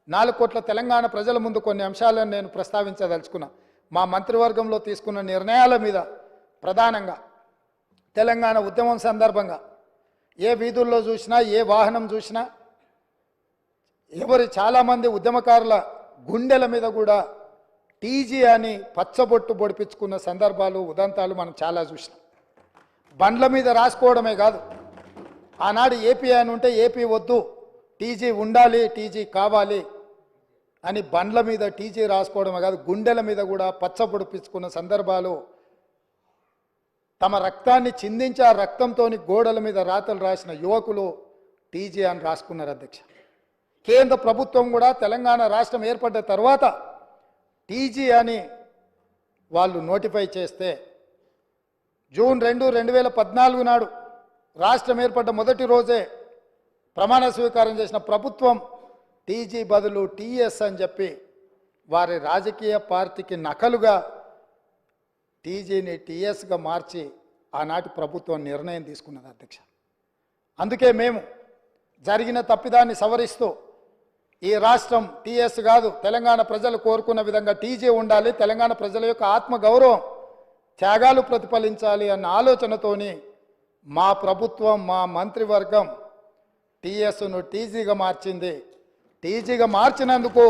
4 కోట్ల తెలంగాణ ప్రజల ముందు కొన్ని అంశాలను నేను ప్రస్తావించదలుచుకున్నా. మా మంత్రివర్గంలో తీసుకున్న నిర్ణయాల మీద ప్రధానంగా తెలంగాణ ఉద్యమం సందర్భంగా ఏ వీధుల్లో చూసినా, ఏ వాహనం చూసినా, చాలామంది ఉద్యమకారుల గుండెల మీద కూడా టీజీ అని పచ్చబొట్టు పొడిపించుకున్న సందర్భాలు, ఉదంతాలు మనం చాలా చూసినాం. బండ్ల మీద రాసుకోవడమే కాదు, ఆనాడు ఏపీ అని ఉంటే ఏపీ వద్దు, టీజీ ఉండాలి, టీజీ కావాలి అని బండ్ల మీద టీజీ రాసుకోవడమే కాదు, గుండెల మీద కూడా పచ్చ పొడిపించుకున్న సందర్భాలు, తమ రక్తాన్ని చిందించి ఆ రక్తంతో గోడల మీద రాతలు రాసిన యువకులు టీజీ అని రాసుకున్నారు. అధ్యక్ష, కేంద్ర ప్రభుత్వం కూడా తెలంగాణ రాష్ట్రం ఏర్పడ్డ తర్వాత టీజీ అని వాళ్ళు నోటిఫై చేస్తే జూన్ 2, 2014 నాడు రాష్ట్రం ఏర్పడ్డ మొదటి రోజే ప్రమాణ స్వీకారం చేసిన ప్రభుత్వం టీజీ బదులు టీఎస్ అని చెప్పి వారి రాజకీయ పార్టీకి నకలుగా టీజీని టీఎస్గా మార్చి ఆనాటి ప్రభుత్వం నిర్ణయం తీసుకున్నది. అధ్యక్ష, అందుకే మేము జరిగిన తప్పిదాన్ని సవరిస్తూ ఈ రాష్ట్రం టీఎస్ కాదు, తెలంగాణ ప్రజలు కోరుకున్న విధంగా టీజీ ఉండాలి, తెలంగాణ ప్రజల యొక్క ఆత్మగౌరవం, త్యాగాలు ప్రతిఫలించాలి అన్న ఆలోచనతోని మా ప్రభుత్వం, మా మంత్రివర్గం టీఎస్ను టీజీగా మార్చింది. టీజీగా మార్చినందుకు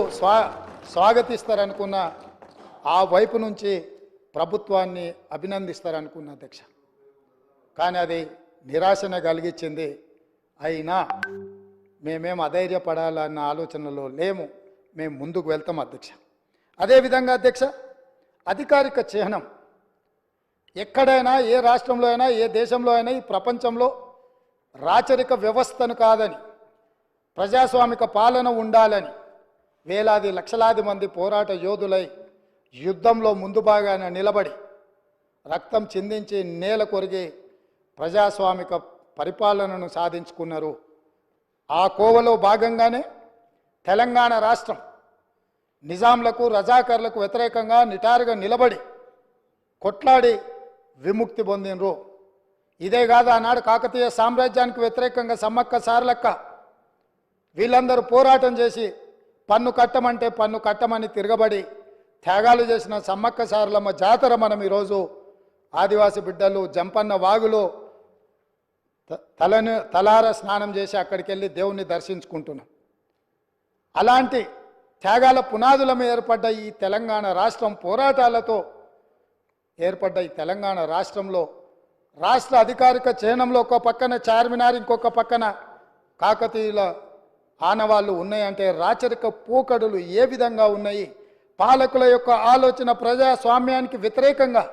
స్వాగతిస్తారనుకున్న, ఆ వైపు నుంచి ప్రభుత్వాన్ని అభినందిస్తారనుకున్న. అధ్యక్ష, కానీ అది నిరాశనే కలిగించింది. అయినా మేమేం అధైర్యపడాలన్న ఆలోచనలో లేము, మేము ముందుకు వెళ్తాం. అధ్యక్ష, అదేవిధంగా అధ్యక్ష, అధికారిక చిహ్నం ఎక్కడైనా, ఏ రాష్ట్రంలో అయినా, ఏ దేశంలో అయినా, ఈ ప్రపంచంలో రాచరిక వ్యవస్థను కాదని, ప్రజాస్వామిక పాలన ఉండాలని వేలాది లక్షలాది మంది పోరాట యోధులై యుద్ధంలో ముందు భాగాన నిలబడి రక్తం చిందించి నేల కొరిగి ప్రజాస్వామిక పరిపాలనను సాధించుకున్నారు. ఆ కోవలో భాగంగానే తెలంగాణ రాష్ట్రం నిజాంలకు, రజాకర్లకు వ్యతిరేకంగా నిటారుగా నిలబడి కొట్లాడి విముక్తి పొందినరు. ఇదే కాదు, ఆనాడు కాకతీయ సామ్రాజ్యానికి వ్యతిరేకంగా సమ్మక్క సారలక్క వీళ్ళందరూ పోరాటం చేసి పన్ను కట్టమంటే పన్ను కట్టమని తిరగబడి త్యాగాలు చేసిన సమ్మక్క సారలమ్మ జాతర మనం ఈరోజు ఆదివాసి బిడ్డలు జంపన్న వాగులో తలార స్నానం చేసి అక్కడికి వెళ్ళి దేవుణ్ణి దర్శించుకుంటున్నాం. అలాంటి త్యాగాల పునాదుల మీద ఏర్పడ్డ ఈ తెలంగాణ రాష్ట్రం, పోరాటాలతో ఏర్పడ్డ ఈ తెలంగాణ రాష్ట్రంలో రాష్ట్ర అధికారిక చిహ్నంలో ఒక పక్కన చార్మినార్, ఇంకొక పక్కన కాకతీయుల ఆనవాళ్ళు ఉన్నాయంటే రాచరిక పోకడులు ఏ విధంగా ఉన్నాయి, పాలకుల యొక్క ఆలోచన ప్రజాస్వామ్యానికి వ్యతిరేకంగా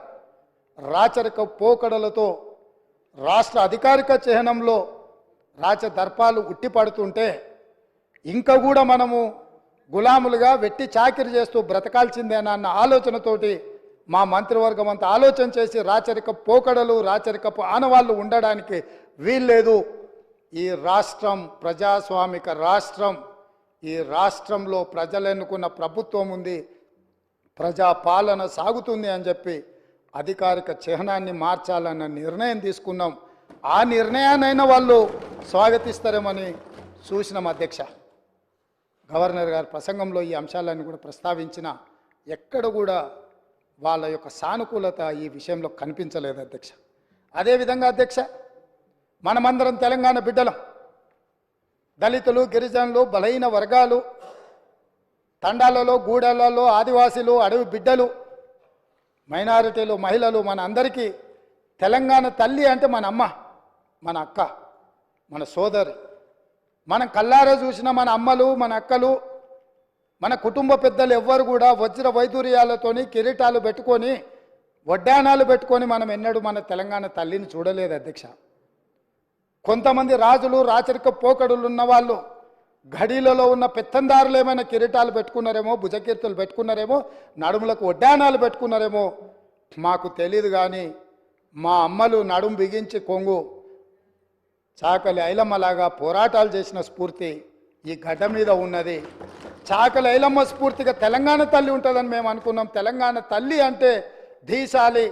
రాచరిక పోకడలతో రాష్ట్ర అధికారిక చిహ్నంలో రాచదర్పాలు ఉట్టిపడుతుంటే ఇంకా కూడా మనము గులాములుగా వెట్టి చాకిరి చేస్తూ బ్రతకాల్సిందేనా అన్న ఆలోచనతోటి మా మంత్రివర్గం అంతా ఆలోచన చేసి రాచరిక పోకడలు, రాచరికపు ఆనవాళ్ళు ఉండడానికి వీల్లేదు. ఈ రాష్ట్రం ప్రజాస్వామిక రాష్ట్రం, ఈ రాష్ట్రంలో ప్రజలు ఎన్నుకున్న ప్రభుత్వం ఉంది, ప్రజాపాలన సాగుతుంది అని చెప్పి అధికారిక చిహ్నాన్ని మార్చాలన్న నిర్ణయం తీసుకున్నాం. ఆ నిర్ణయాన్నైనా వాళ్ళు స్వాగతిస్తారేమని చూసినాం. అధ్యక్ష, గవర్నర్ గారి ప్రసంగంలో ఈ అంశాలన్నీ కూడా ప్రస్తావించిన ఎక్కడ కూడా వాళ్ళ యొక్క సానుకూలత ఈ విషయంలో కనిపించలేదు. అధ్యక్ష, అదేవిధంగా అధ్యక్ష, మనమందరం తెలంగాణ బిడ్డలం. దళితులు, గిరిజనులు, బలహీన వర్గాలు, తండాలలో, గూడెలలో, ఆదివాసీలు, అడవి బిడ్డలు, మైనారిటీలు, మహిళలు, మన అందరికీ తెలంగాణ తల్లి అంటే మన అమ్మ, మన అక్క, మన సోదరి. మనం కల్లారా చూసిన మన అమ్మలు, మన అక్కలు, మన కుటుంబ పెద్దలు ఎవ్వరు కూడా వజ్ర వైదూర్యాలతోని కిరీటాలు పెట్టుకొని, వడ్డానాలు పెట్టుకొని మనం ఎన్నడూ మన తెలంగాణ తల్లిని చూడలేదు. అధ్యక్ష, కొంతమంది రాజులు, రాచరిక పోకడులు ఉన్న వాళ్ళు గడిలలో ఉన్న పెత్తందారులు ఏమైనా కిరీటాలు పెట్టుకున్నారేమో, భుజకీర్తులు పెట్టుకున్నారేమో, నడుములకు వడ్డానాలు పెట్టుకున్నారేమో మాకు తెలియదు. కానీ మా అమ్మలు నడుము బిగించి కొంగు చాకలి ఐలమ్మలాగా పోరాటాలు చేసిన స్ఫూర్తి ఈ గడ్డ మీద ఉన్నది. చాకలి ఐలమ్మ స్ఫూర్తిగా తెలంగాణ తల్లి ఉంటుందని మేము అనుకున్నాం. తెలంగాణ తల్లి అంటే ధీశాలి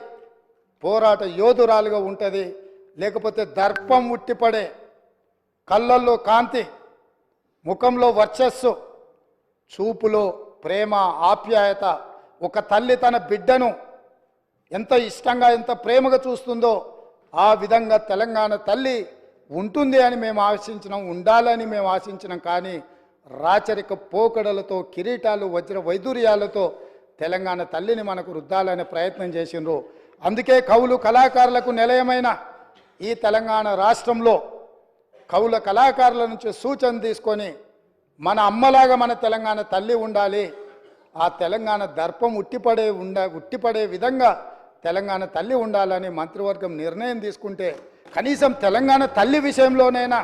పోరాట యోధురాలుగా ఉంటుంది. లేకపోతే దర్పం ఉట్టిపడే, కళ్ళల్లో కాంతి, ముఖంలో వర్చస్సు, చూపులో ప్రేమ ఆప్యాయత, ఒక తల్లి తన బిడ్డను ఎంత ఇష్టంగా ఎంత ప్రేమగా చూస్తుందో ఆ విధంగా తెలంగాణ తల్లి ఉంటుంది అని మేము ఆశించినాం, ఉండాలని మేము ఆశించినాం. కానీ రాచరిక పోకడలతో, కిరీటాలు, వజ్ర వైదూర్యాలతో తెలంగాణ తల్లిని మనకు రుద్దాలనే ప్రయత్నం చేసిండ్రు. అందుకే కవులు కళాకారులకు నిలయమైన ఈ తెలంగాణ రాష్ట్రంలో కవుల కళాకారుల నుంచి సూచన తీసుకొని మన అమ్మలాగా మన తెలంగాణ తల్లి ఉండాలి, ఆ తెలంగాణ దర్పం ఉట్టిపడే విధంగా తెలంగాణ తల్లి ఉండాలని మంత్రివర్గం నిర్ణయం తీసుకుంటే కనీసం తెలంగాణ తల్లి విషయంలోనైనా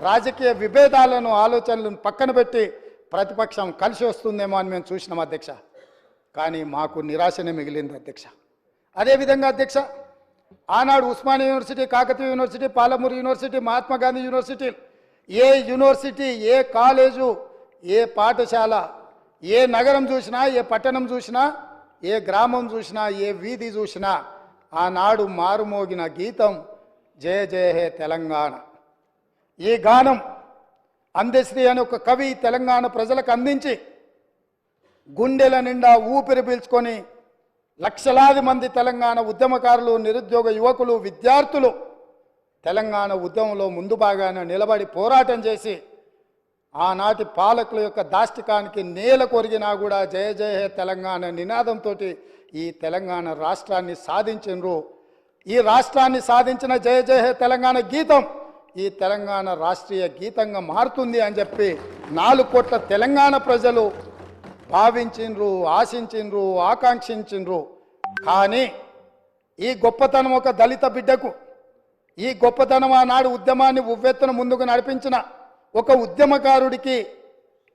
రాజకీయ విభేదాలను ఆలోచనలను పక్కన పెట్టి ప్రతిపక్షం కలిసి వస్తుందేమో అని మేము చూసినాం అధ్యక్ష. కానీ మాకు నిరాశనే మిగిలింది అధ్యక్ష. అదేవిధంగా అధ్యక్ష, ఆనాడు Osmania university, Kakatiya university, Palamuru university, Mahatma Gandhi university, ఏ యూనివర్సిటీ, ఏ కాలేజు, ఏ పాఠశాల, ఏ నగరం చూసినా, ఏ పట్టణం చూసినా, ఏ గ్రామం చూసినా, ఏ వీధి చూసినా ఆనాడు మారుమోగిన గీతం జయ జయ హే తెలంగాణ. ఈ గానం అందశ్రీ అనే ఒక కవి తెలంగాణ ప్రజలకు అందించి గుండెల నిండా ఊపిరి పీల్చుకొని లక్షలాది మంది తెలంగాణ ఉద్యమకారులు, నిరుద్యోగ యువకులు, విద్యార్థులు తెలంగాణ ఉద్యమంలో ముందు భాగాన నిలబడి పోరాటం చేసి ఆనాటి పాలకుల యొక్క దాష్టికానికి నేల కొరిగినా కూడా జయ జయ హే తెలంగాణ నినాదంతో ఈ తెలంగాణ రాష్ట్రాన్ని సాధించినరు. ఈ రాష్ట్రాన్ని సాధించిన జయ జయ హే తెలంగాణ గీతం ఈ తెలంగాణ రాష్ట్రీయ గీతంగా మారుతుంది అని చెప్పి 4 కోట్ల తెలంగాణ ప్రజలు భావించిండ్రు, ఆశించిండ్రు, ఆకాంక్షించిండ్రు. కానీ ఈ గొప్పతనం ఒక దళిత బిడ్డకు, ఈ గొప్పతనం ఆనాడు ఉద్యమాన్ని ఉవ్వెత్తున ముందుకు నడిపించిన ఒక ఉద్యమకారుడికి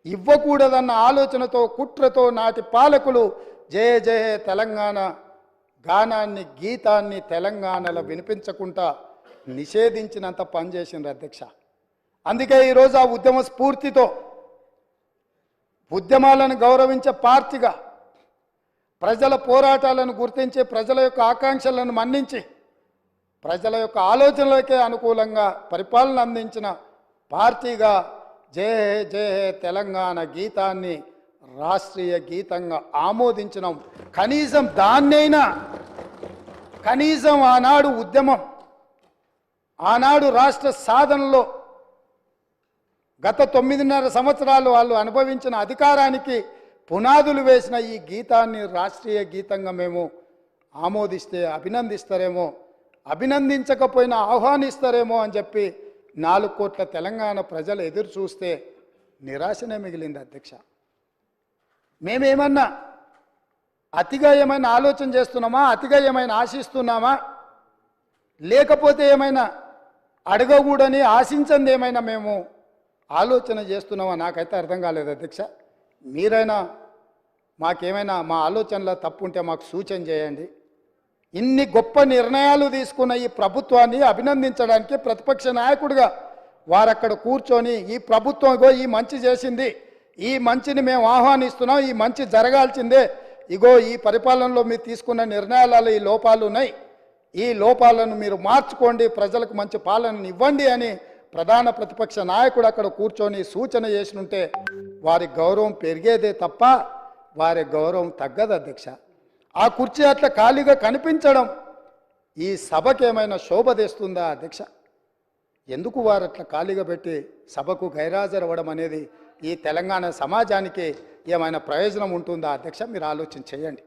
ఇవ్వకూడదన్న ఆలోచనతో, కుట్రతో నాటి పాలకులు జయ జయ తెలంగాణ గానాన్ని, గీతాన్ని తెలంగాణలో వినిపించకుండా నిషేధించినంత పనిచేసిండ్రు అధ్యక్ష. అందుకే ఈరోజు ఆ ఉద్యమ స్ఫూర్తితో ఉద్యమాలను గౌరవించే పార్టీగా, ప్రజల పోరాటాలను గుర్తించి, ప్రజల యొక్క ఆకాంక్షలను మన్నించి, ప్రజల యొక్క ఆలోచనలకే అనుకూలంగా పరిపాలన అందించిన పార్టీగా జయ హే జయ హే తెలంగాణ గీతాన్ని రాష్ట్రీయ గీతంగా ఆమోదించినాం. కనీసం దాన్నైనా, కనీసం ఆనాడు ఉద్యమం, ఆనాడు రాష్ట్ర సాధనలో గత 9.5 సంవత్సరాలు వాళ్ళు అనుభవించిన అధికారానికి పునాదులు వేసిన ఈ గీతాన్ని రాష్ట్రీయ గీతంగా మేము ఆమోదిస్తే అభినందిస్తారేమో, అభినందించకపోయినా ఆహ్వానిస్తారేమో అని చెప్పి 4 కోట్ల తెలంగాణ ప్రజలు ఎదురు చూస్తే నిరాశనే మిగిలింది అధ్యక్ష. మేమేమన్నా అతిగా ఏమైనా ఆలోచన చేస్తున్నామా, అతిగా ఏమైనా ఆశిస్తున్నామా, లేకపోతే ఏమైనా అడగకూడని ఆశించింది ఏమైనా మేము ఆలోచన చేస్తున్నామా నాకైతే అర్థం కాలేదు అధ్యక్ష. మీరైనా మాకేమైనా మా ఆలోచనలో తప్పు ఉంటే మాకు సూచన చేయండి. ఇన్ని గొప్ప నిర్ణయాలు తీసుకున్న ఈ ప్రభుత్వాన్ని అభినందించడానికి ప్రతిపక్ష నాయకుడిగా వారక్కడ కూర్చొని ఈ ప్రభుత్వం ఇగో ఈ మంచి చేసింది, ఈ మంచిని మేము ఆహ్వానిస్తున్నాం, ఈ మంచి జరగాల్సిందే, ఇగో ఈ పరిపాలనలో మీరు తీసుకున్న నిర్ణయాలలో ఈ లోపాలు ఉన్నాయి, ఈ లోపాలను మీరు మార్చుకోండి, ప్రజలకు మంచి పాలనను ఇవ్వండి అని ప్రధాన ప్రతిపక్ష నాయకుడు అక్కడ కూర్చొని సూచన చేసినుంటే వారి గౌరవం పెరిగేదే తప్ప వారి గౌరవం తగ్గదు అధ్యక్ష. ఆ కుర్చీ అట్లా ఖాళీగా కనిపించడం ఈ సభకి ఏమైనా శోభ తెస్తుందా అధ్యక్ష? ఎందుకు వారు అట్లా ఖాళీగా పెట్టి సభకు గైరాజరవ్వడం అనేది ఈ తెలంగాణ సమాజానికి ఏమైనా ప్రయోజనం ఉంటుందా అధ్యక్ష? మీరు ఆలోచన చేయండి.